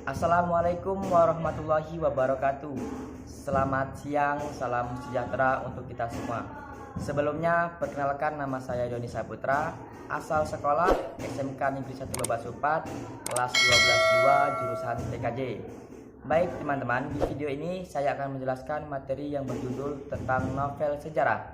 Assalamualaikum warahmatullahi wabarakatuh. Selamat siang, salam sejahtera untuk kita semua. Sebelumnya, perkenalkan nama saya Doni Saputra, asal sekolah SMK Negeri 1 Babasupat, kelas 12-2, jurusan TKJ. Baik teman-teman, di video ini saya akan menjelaskan materi yang berjudul tentang novel sejarah.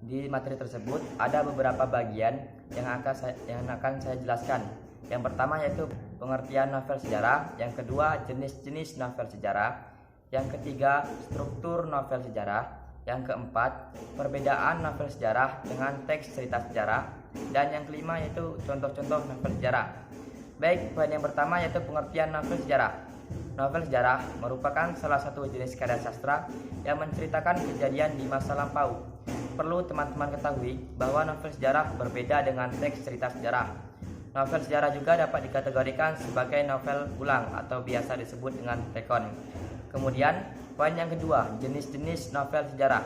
Di materi tersebut ada beberapa bagian yang akan saya jelaskan. Yang pertama yaitu pengertian novel sejarah, yang kedua jenis-jenis novel sejarah, yang ketiga struktur novel sejarah, yang keempat perbedaan novel sejarah dengan teks cerita sejarah, dan yang kelima yaitu contoh-contoh novel sejarah. Baik, poin yang pertama yaitu pengertian novel sejarah. Novel sejarah merupakan salah satu jenis karya sastra yang menceritakan kejadian di masa lampau. Perlu teman-teman ketahui bahwa novel sejarah berbeda dengan teks cerita sejarah. Novel sejarah juga dapat dikategorikan sebagai novel ulang atau biasa disebut dengan rekon. Kemudian, poin yang kedua, jenis-jenis novel sejarah.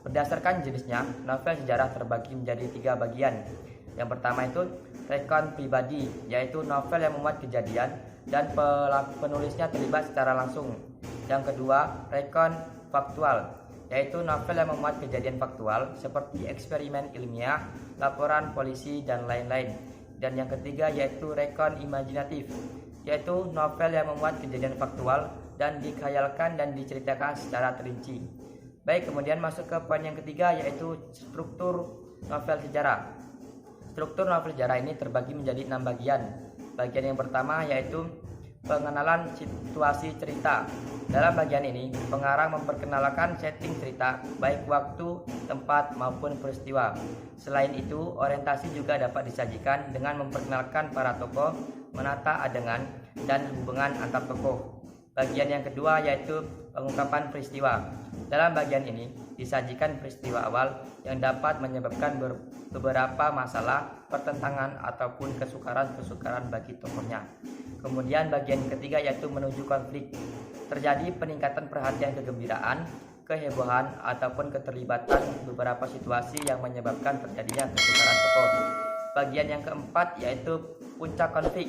Berdasarkan jenisnya, novel sejarah terbagi menjadi 3 bagian. Yang pertama itu rekon pribadi, yaitu novel yang memuat kejadian dan penulisnya terlibat secara langsung. Yang kedua, rekon faktual, yaitu novel yang memuat kejadian faktual seperti eksperimen ilmiah, laporan polisi, dan lain-lain. Dan yang ketiga yaitu rekon imajinatif, yaitu novel yang memuat kejadian faktual dan dikhayalkan dan diceritakan secara terinci. Baik, kemudian masuk ke poin yang ketiga yaitu struktur novel sejarah. Struktur novel sejarah ini terbagi menjadi 6 bagian. Bagian yang pertama yaitu pengenalan situasi cerita. Dalam bagian ini, pengarang memperkenalkan setting cerita, baik waktu, tempat, maupun peristiwa. Selain itu, orientasi juga dapat disajikan dengan memperkenalkan para tokoh, menata adegan, dan hubungan antar tokoh. Bagian yang kedua yaitu pengungkapan peristiwa. Dalam bagian ini, disajikan peristiwa awal yang dapat menyebabkan beberapa masalah, pertentangan, ataupun kesukaran bagi tokohnya. Kemudian bagian ketiga yaitu menuju konflik. Terjadi peningkatan perhatian kegembiraan, kehebohan, ataupun keterlibatan beberapa situasi yang menyebabkan terjadinya kesukaran tokoh. Bagian yang keempat yaitu puncak konflik.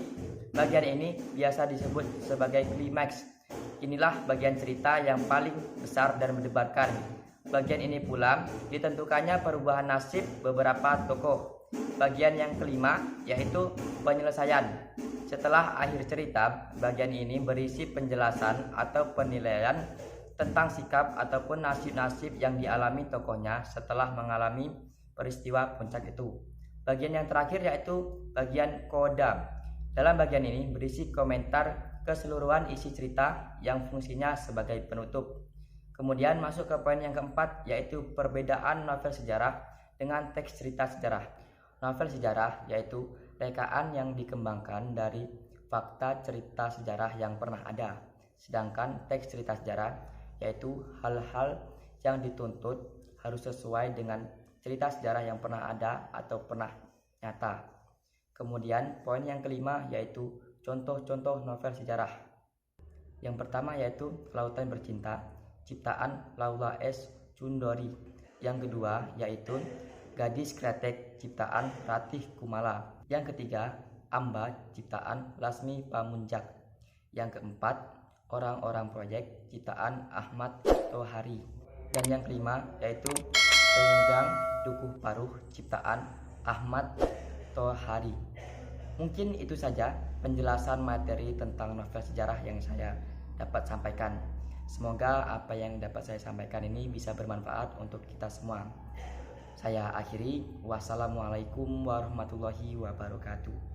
Bagian ini biasa disebut sebagai klimaks. Inilah bagian cerita yang paling besar dan mendebarkan. Bagian ini pula ditentukannya perubahan nasib beberapa tokoh. Bagian yang kelima yaitu penyelesaian. Setelah akhir cerita, bagian ini berisi penjelasan atau penilaian tentang sikap ataupun nasib-nasib yang dialami tokohnya setelah mengalami peristiwa puncak itu. Bagian yang terakhir yaitu bagian koda. Dalam bagian ini berisi komentar keseluruhan isi cerita yang fungsinya sebagai penutup. Kemudian masuk ke poin yang keempat yaitu perbedaan novel sejarah dengan teks cerita sejarah. Novel sejarah yaitu rekaan yang dikembangkan dari fakta cerita sejarah yang pernah ada. Sedangkan teks cerita sejarah yaitu hal-hal yang dituntut harus sesuai dengan cerita sejarah yang pernah ada atau pernah nyata. Kemudian poin yang kelima yaitu contoh-contoh novel sejarah. Yang pertama yaitu Lautan Bercinta, ciptaan Laula S. Chundori. Yang kedua yaitu Gadis Kretek, ciptaan Ratih Kumala. Yang ketiga, Amba, ciptaan Lasmi Pamunjak. Yang keempat, Orang-orang Proyek, ciptaan Ahmad Tohari. Dan yang kelima yaitu Renggang Dukuh Paruh, ciptaan Ahmad Tohari. Mungkin itu saja penjelasan materi tentang novel sejarah yang saya dapat sampaikan. Semoga apa yang dapat saya sampaikan ini bisa bermanfaat untuk kita semua. Saya akhiri, wassalamualaikum warahmatullahi wabarakatuh.